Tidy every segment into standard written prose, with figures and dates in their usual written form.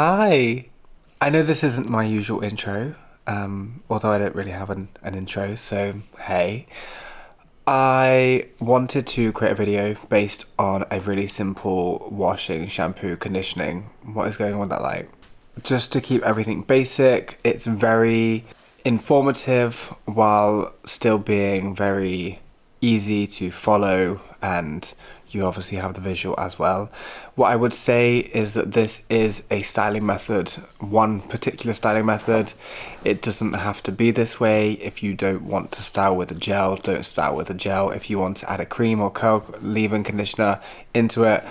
Hi! I know this isn't my usual intro, although I don't really have an intro, so hey. I wanted to create a video based on a really simple washing, shampoo, conditioning. What is going on with that light? Just to keep everything basic, it's very informative while still being very easy to follow, and you obviously have the visual as well. What I would say is that this is a styling method, one particular styling method. It doesn't have to be this way. If you don't want to style with a gel, don't style with a gel. If you want to add a cream or curl leave-in conditioner into it,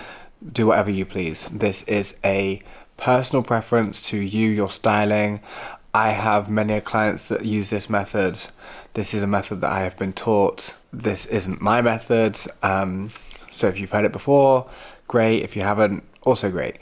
do whatever you please. This is a personal preference to you, your styling. I have many clients that use this method. This is a method that I have been taught. This isn't my method. So if you've heard it before, great. If you haven't, also great.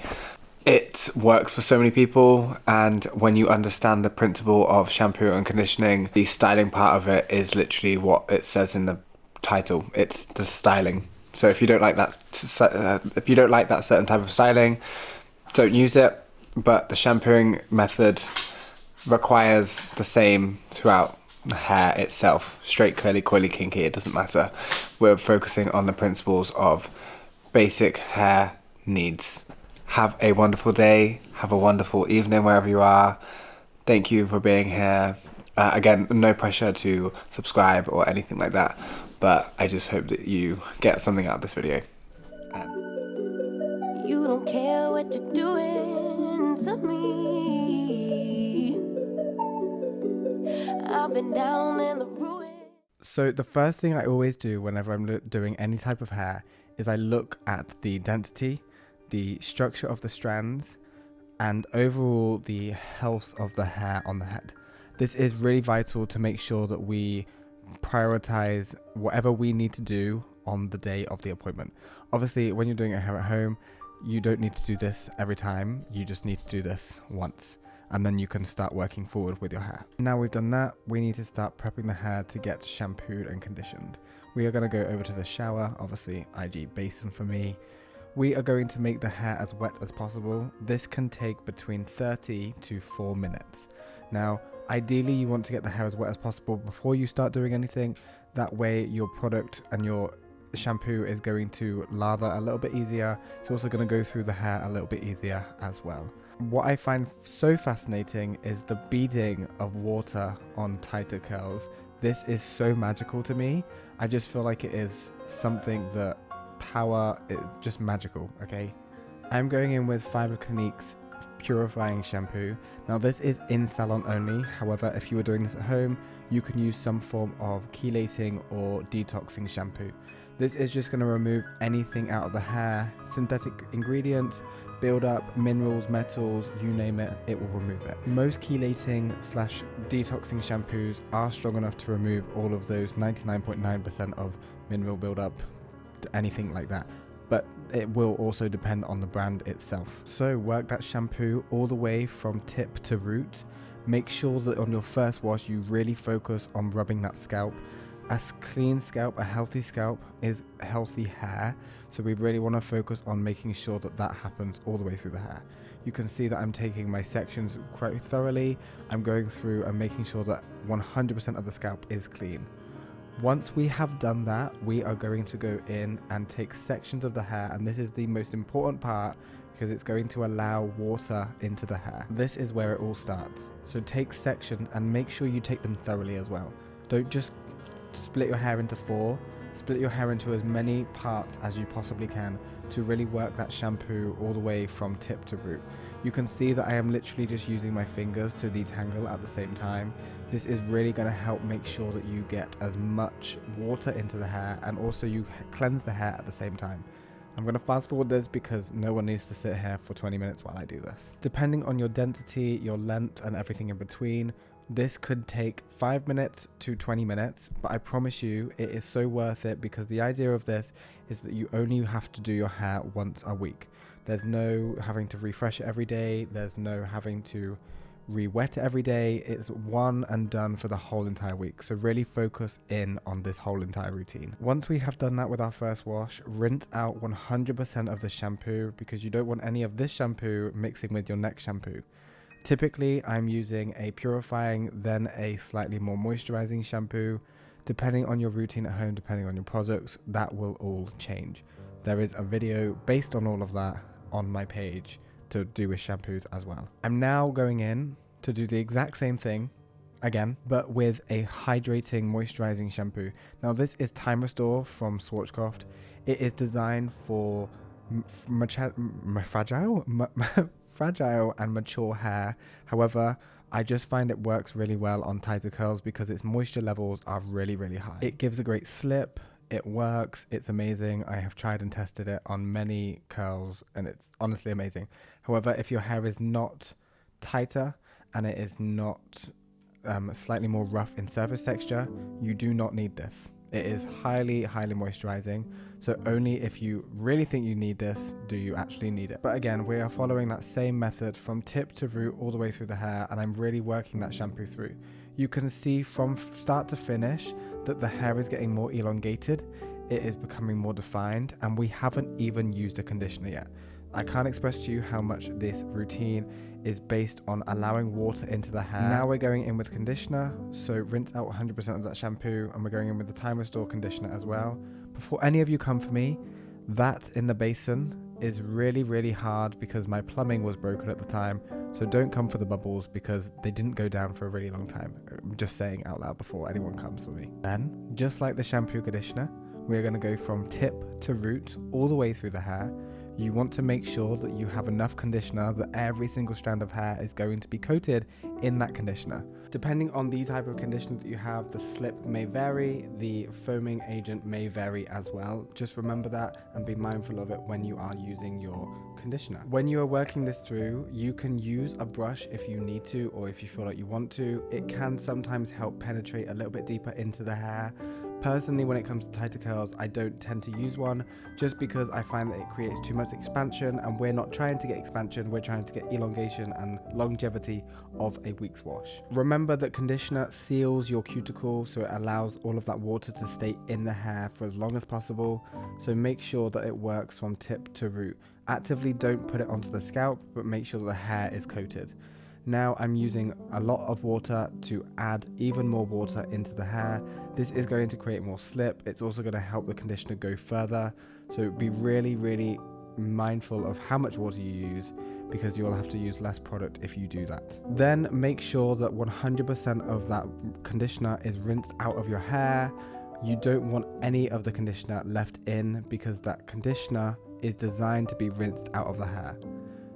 It works for so many people, and when you understand the principle of shampoo and conditioning, the styling part of it is literally what it says in the title. It's the styling. So if you don't like that, certain type of styling, don't use it. But the shampooing method requires the same throughout the hair itself. Straight, curly, coily, kinky, it doesn't matter. We're focusing on the principles of basic hair needs. Have a wonderful day. Have a wonderful evening wherever you are. Thank you for being here. Again, no pressure to subscribe or anything like that, but I just hope that you get something out of this video. You don't care what you're doing to me. I've been down in the ruin. So the first thing I always do whenever I'm doing any type of hair is I look at the density, the structure of the strands, and overall the health of the hair on the head. This is really vital to make sure that we prioritize whatever we need to do on the day of the appointment. Obviously, when you're doing your hair at home, you don't need to do this every time. You just need to do this once, and then you can start working forward with your hair. Now we've done that, we need to start prepping the hair to get shampooed and conditioned. We are going to go over to the shower, obviously IG basin for me. We are going to make the hair as wet as possible. This can take between 30 to 4 minutes. Now, ideally you want to get the hair as wet as possible before you start doing anything. That way your product and your shampoo is going to lather a little bit easier. It's also going to go through the hair a little bit easier as well. What I find so fascinating is the beading of water on tighter curls. This is so magical to me. I just feel like it is something that power is just magical. Okay, I'm going in with Fibre Clinique's purifying shampoo. Now this is in salon only. However, if you were doing this at home, you can use some form of chelating or detoxing shampoo. This is just going to remove anything out of the hair, synthetic ingredients, build up, minerals, metals, you name it, it will remove it. Most chelating / detoxing shampoos are strong enough to remove all of those 99.9% of mineral buildup, anything like that. But it will also depend on the brand itself. So work that shampoo all the way from tip to root. Make sure that on your first wash you really focus on rubbing that scalp. A clean scalp, a healthy scalp is healthy hair. So we really want to focus on making sure that that happens all the way through the hair. You can see that I'm taking my sections quite thoroughly. I'm going through and making sure that 100% of the scalp is clean. Once we have done that, we are going to go in and take sections of the hair, and this is the most important part because it's going to allow water into the hair. This is where it all starts. So take sections and make sure you take them thoroughly as well. Don't just split your hair into 4. Split your hair into as many parts as you possibly can to really work that shampoo all the way from tip to root. You can see that I am literally just using my fingers to detangle at the same time. This is really going to help make sure that you get as much water into the hair and also you cleanse the hair at the same time. I'm going to fast forward this because no one needs to sit here for 20 minutes while I do this. Depending on your density, your length and everything in between, this could take 5 minutes to 20 minutes, but I promise you it is so worth it because the idea of this is that you only have to do your hair once a week. There's no having to refresh it every day. There's no having to re-wet it every day. It's one and done for the whole entire week. So really focus in on this whole entire routine. Once we have done that with our first wash, rinse out 100% of the shampoo, because you don't want any of this shampoo mixing with your next shampoo. Typically, I'm using a purifying, then a slightly more moisturizing shampoo. Depending on your routine at home, depending on your products, that will all change. There is a video based on all of that on my page to do with shampoos as well. I'm now going in to do the exact same thing again, but with a hydrating moisturizing shampoo. Now this is Time Restore from Schwarzkopf. It is designed for fragile and mature hair. However, I just find it works really well on tighter curls because its moisture levels are really, really high. It gives a great slip. It works. It's amazing. I have tried and tested it on many curls and it's honestly amazing. However, if your hair is not tighter and it is not slightly more rough in surface texture, you do not need this. It is highly, highly moisturizing. So only if you really think you need this do you actually need it. But again, we are following that same method from tip to root all the way through the hair, and I'm really working that shampoo through. You can see from start to finish that the hair is getting more elongated. It is becoming more defined, and we haven't even used a conditioner yet. I can't express to you how much this routine is based on allowing water into the hair. Now we're going in with conditioner, so rinse out 100% of that shampoo, and we're going in with the Time Restore conditioner as well. Before any of you come for me, that in the basin is really, really hard because my plumbing was broken at the time. So don't come for the bubbles because they didn't go down for a really long time. I'm just saying out loud before anyone comes for me. Then, just like the shampoo conditioner, we're going to go from tip to root all the way through the hair. You want to make sure that you have enough conditioner that every single strand of hair is going to be coated in that conditioner. Depending on the type of conditioner that you have, the slip may vary, the foaming agent may vary as well. Just remember that and be mindful of it when you are using your conditioner. When you are working this through, you can use a brush if you need to, or if you feel like you want to. It can sometimes help penetrate a little bit deeper into the hair. Personally, when it comes to tighter curls, I don't tend to use one just because I find that it creates too much expansion, and we're not trying to get expansion, we're trying to get elongation and longevity of a week's wash. Remember that conditioner seals your cuticle, so it allows all of that water to stay in the hair for as long as possible. So make sure that it works from tip to root. Actively don't put it onto the scalp, but make sure that the hair is coated. Now I'm using a lot of water to add even more water into the hair. This is going to create more slip. It's also going to help the conditioner go further. So be really, really mindful of how much water you use, because you'll have to use less product if you do that. Then make sure that 100% of that conditioner is rinsed out of your hair. You don't want any of the conditioner left in because that conditioner is designed to be rinsed out of the hair.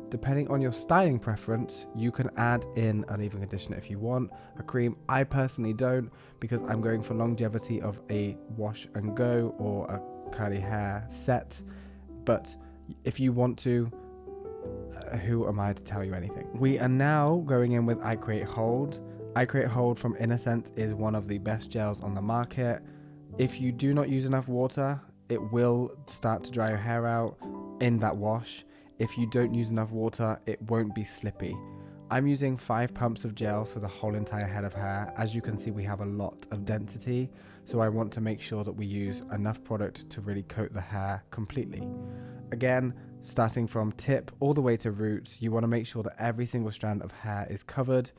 Depending on your styling preference, you can add in a leave-in conditioner if you want, a cream. I personally don't, because I'm going for longevity of a wash and go or a curly hair set. But if you want to, who am I to tell you anything? We are now going in with I Create Hold. I Create Hold from Innocence is one of the best gels on the market. If you do not use enough water, it will start to dry your hair out in that wash. If you don't use enough water, it won't be slippy. I'm using 5 pumps of gel for the whole entire head of hair. As you can see, we have a lot of density, so I want to make sure that we use enough product to really coat the hair completely. Again, starting from tip all the way to roots, you want to make sure that every single strand of hair is covered.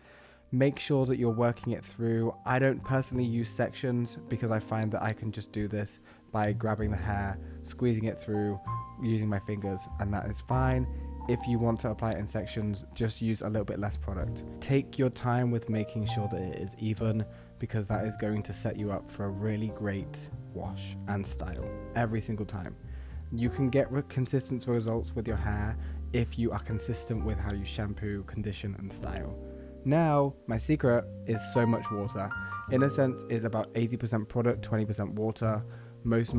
Make sure that you're working it through. I don't personally use sections because I find that I can just do this by grabbing the hair, squeezing it through, using my fingers, and that is fine. If you want to apply it in sections, just use a little bit less product. Take your time with making sure that it is even, because that is going to set you up for a really great wash and style every single time. You can get consistent results with your hair if you are consistent with how you shampoo, condition, and style. Now, my secret is so much water. Innocence is about 80% product, 20% water. Most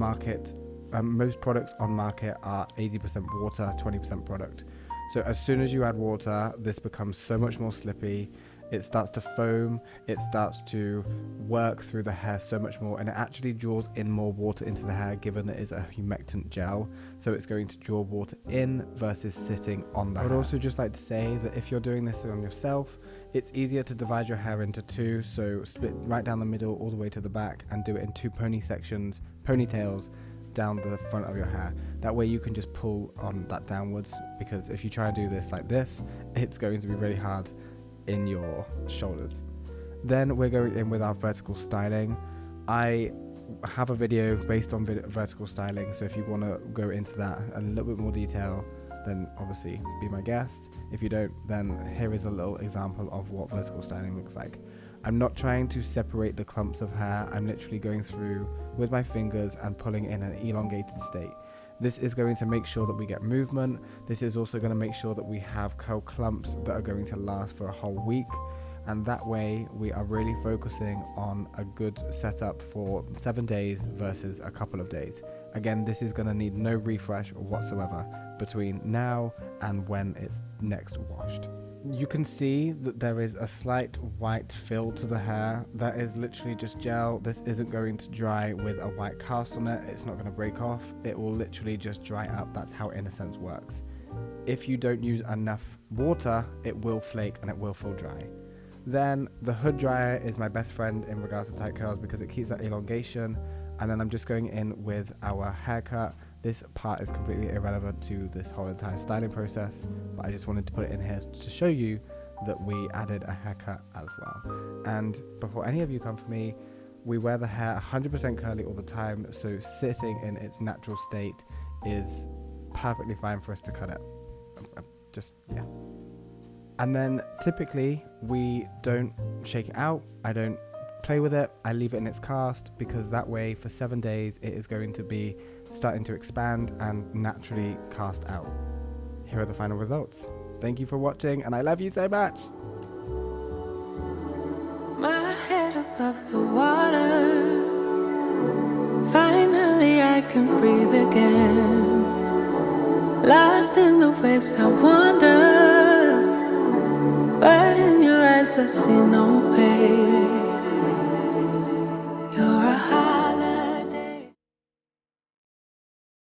products on market are 80% water, 20% product. So as soon as you add water, this becomes so much more slippy. it starts to foam, it starts to work through the hair so much more, and it actually draws in more water into the hair, given that it's a humectant gel, so it's going to draw water in versus sitting on the hair. I would also just like to say that if you're doing this on yourself, it's easier to divide your hair into two, so split right down the middle all the way to the back and do it in two ponytails down the front of your hair. That way you can just pull on that downwards, because if you try and do this like this, it's going to be really hard in your shoulders. Then we're going in with our vertical styling. I have a video based on vertical styling, so if you want to go into that in a little bit more detail, then obviously be my guest. If you don't, then here is a little example of what vertical styling looks like. I'm not trying to separate the clumps of hair, I'm literally going through with my fingers and pulling in an elongated state. This is going to make sure that we get movement. This is also going to make sure that we have curl clumps that are going to last for a whole week, and that way we are really focusing on a good setup for 7 days versus a couple of days. Again, this is going to need no refresh whatsoever between now and when it's next washed. You can see that there is a slight white fill to the hair. That is literally just gel. This isn't going to dry with a white cast on it. It's not going to break off. It will literally just dry up. That's how In Essence works. If you don't use enough water, it will flake and it will feel dry. Then the hood dryer is my best friend in regards to tight curls, because it keeps that elongation. And then I'm just going in with our haircut. This part is completely irrelevant to this whole entire styling process, but I just wanted to put it in here to show you that we added a haircut as well. And before any of you come for me, we wear the hair 100% curly all the time, so sitting in its natural state is perfectly fine for us to cut it. Yeah. And then typically we don't shake it out. I don't play with it. I leave it in its cast, because that way for 7 days it is going to be starting to expand and naturally cast out. Here are the final results. Thank you for watching, and I love you so much. My head above the water. Finally I can breathe again. Lost in the waves I wander, but in your eyes I see no pain.